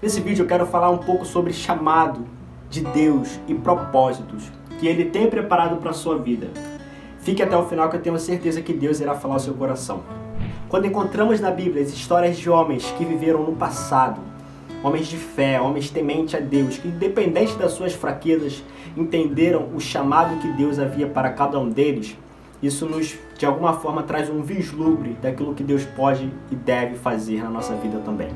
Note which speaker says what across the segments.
Speaker 1: Nesse vídeo eu quero falar um pouco sobre chamado de Deus e propósitos que Ele tem preparado para a sua vida. Fique até o final que eu tenho certeza que Deus irá falar ao seu coração. Quando encontramos na Bíblia as histórias de homens que viveram no passado, homens de fé, homens tementes a Deus, que independente das suas fraquezas, entenderam o chamado que Deus havia para cada um deles, isso nos, de alguma forma, traz um vislumbre daquilo que Deus pode e deve fazer na nossa vida também.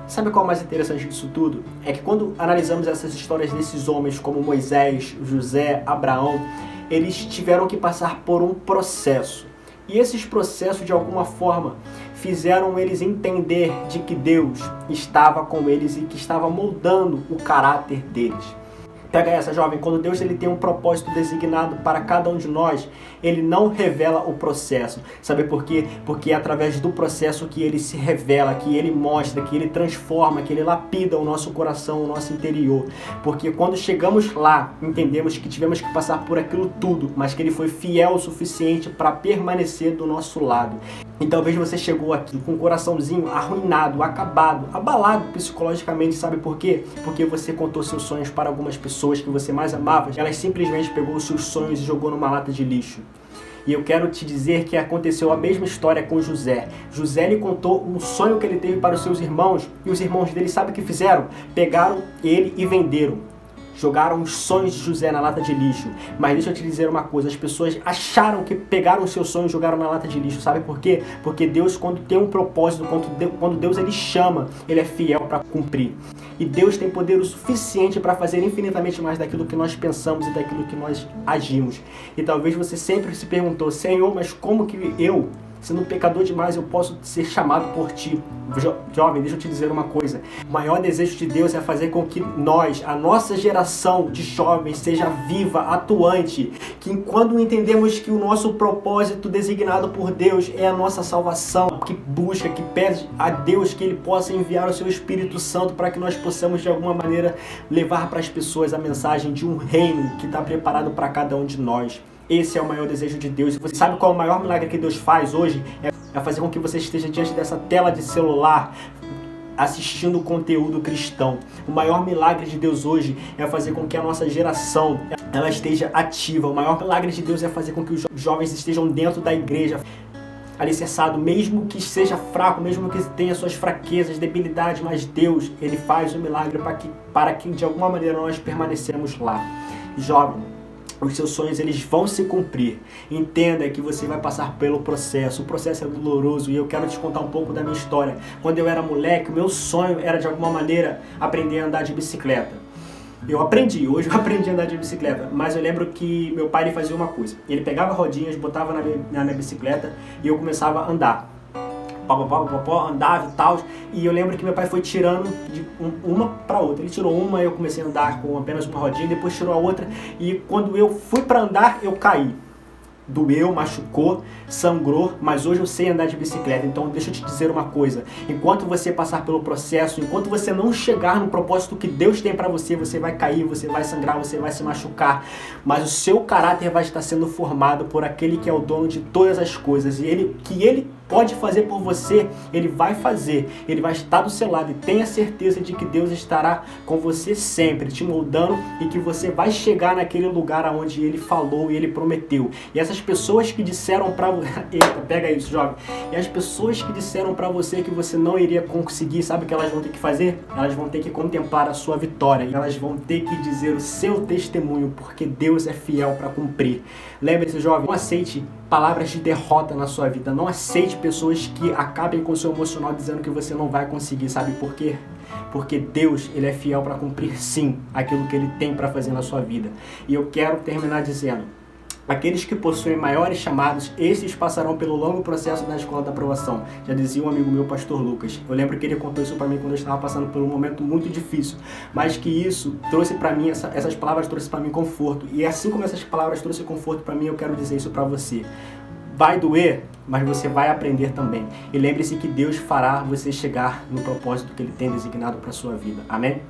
Speaker 1: Sabe qual é o mais interessante disso tudo? É que quando analisamos essas histórias desses homens como Moisés, José, Abraão, eles tiveram que passar por um processo. E esses processos, de alguma forma, fizeram eles entender de que Deus estava com eles e que estava moldando o caráter deles. Pega essa, jovem, quando Deus ele tem um propósito designado para cada um de nós, Ele não revela o processo. Sabe por quê? Porque é através do processo que Ele se revela, que Ele mostra, que Ele transforma, que Ele lapida o nosso coração, o nosso interior. Porque quando chegamos lá, entendemos que tivemos que passar por aquilo tudo, mas que Ele foi fiel o suficiente para permanecer do nosso lado. E talvez você chegou aqui com o coraçãozinho arruinado, acabado, abalado psicologicamente, sabe por quê? Porque você contou seus sonhos para algumas pessoas que você mais amava, elas simplesmente pegou os seus sonhos e jogou numa lata de lixo. E eu quero te dizer que aconteceu a mesma história com José. José lhe contou um sonho que ele teve para os seus irmãos, e os irmãos dele, sabe o que fizeram? Pegaram ele e venderam. Jogaram os sonhos de José na lata de lixo. Mas deixa eu te dizer uma coisa, as pessoas acharam que pegaram os seus sonhos e jogaram na lata de lixo. Sabe por quê? Porque Deus, quando tem um propósito, quando Deus ele chama, Ele é fiel para cumprir. E Deus tem poder o suficiente para fazer infinitamente mais daquilo que nós pensamos e daquilo que nós agimos. E talvez você sempre se perguntou, Senhor, mas como que eu, sendo um pecador demais, eu posso ser chamado por Ti? Jovem, deixa eu te dizer uma coisa. O maior desejo de Deus é fazer com que nós, a nossa geração de jovens, seja viva, atuante. Que quando entendemos que o nosso propósito designado por Deus é a nossa salvação, que busca, que pede a Deus que Ele possa enviar o Seu Espírito Santo para que nós possamos de alguma maneira levar para as pessoas a mensagem de um reino que está preparado para cada um de nós. Esse é o maior desejo de Deus. E você sabe qual é o maior milagre que Deus faz hoje? É fazer com que você esteja diante dessa tela de celular assistindo conteúdo cristão. O maior milagre de Deus hoje é fazer com que a nossa geração ela esteja ativa. O maior milagre de Deus é fazer com que os jovens estejam dentro da igreja, alicerçado, mesmo que seja fraco, mesmo que tenha suas fraquezas, debilidades, mas Deus, Ele faz o milagre para que de alguma maneira nós permanecemos lá. Jovem, os seus sonhos eles vão se cumprir. Entenda que você vai passar pelo processo. O processo é doloroso e eu quero te contar um pouco da minha história. Quando eu era moleque, o meu sonho era de alguma maneira aprender a andar de bicicleta. Eu aprendi, hoje eu aprendi a andar de bicicleta, mas eu lembro que meu pai ele fazia uma coisa. Ele pegava rodinhas, botava na minha bicicleta e eu começava a andar. Andava e tal, e eu lembro que meu pai foi tirando de uma para outra. Ele tirou uma, eu comecei a andar com apenas uma rodinha, depois tirou a outra, e quando eu fui para andar, eu caí. Doeu, machucou, sangrou, mas hoje eu sei andar de bicicleta. Então deixa eu te dizer uma coisa, enquanto você passar pelo processo, enquanto você não chegar no propósito que Deus tem para você, você vai cair, você vai sangrar, você vai se machucar, mas o seu caráter vai estar sendo formado por aquele que é o dono de todas as coisas, e Ele pode fazer por você, Ele vai fazer, Ele vai estar do seu lado, e tenha certeza de que Deus estará com você sempre, te moldando, e que você vai chegar naquele lugar onde Ele falou e Ele prometeu. E essas pessoas que disseram pra você, eita, pega isso, jovem, e as pessoas que disseram pra você que você não iria conseguir, sabe o que elas vão ter que fazer? Elas vão ter que contemplar a sua vitória, e elas vão ter que dizer o seu testemunho, porque Deus é fiel para cumprir. Lembre-se, jovem, não aceite palavras de derrota na sua vida, não aceite pessoas que acabem com o seu emocional dizendo que você não vai conseguir, sabe por quê? Porque Deus, Ele é fiel para cumprir sim aquilo que Ele tem para fazer na sua vida. E eu quero terminar dizendo, aqueles que possuem maiores chamados, esses passarão pelo longo processo da escola da aprovação. Já dizia um amigo meu, pastor Lucas. Eu lembro que ele contou isso para mim quando eu estava passando por um momento muito difícil, mas que isso trouxe para mim, essas palavras trouxe para mim conforto. E assim como essas palavras trouxe conforto para mim, eu quero dizer isso para você. Vai doer, mas você vai aprender também. E lembre-se que Deus fará você chegar no propósito que Ele tem designado para a sua vida. Amém?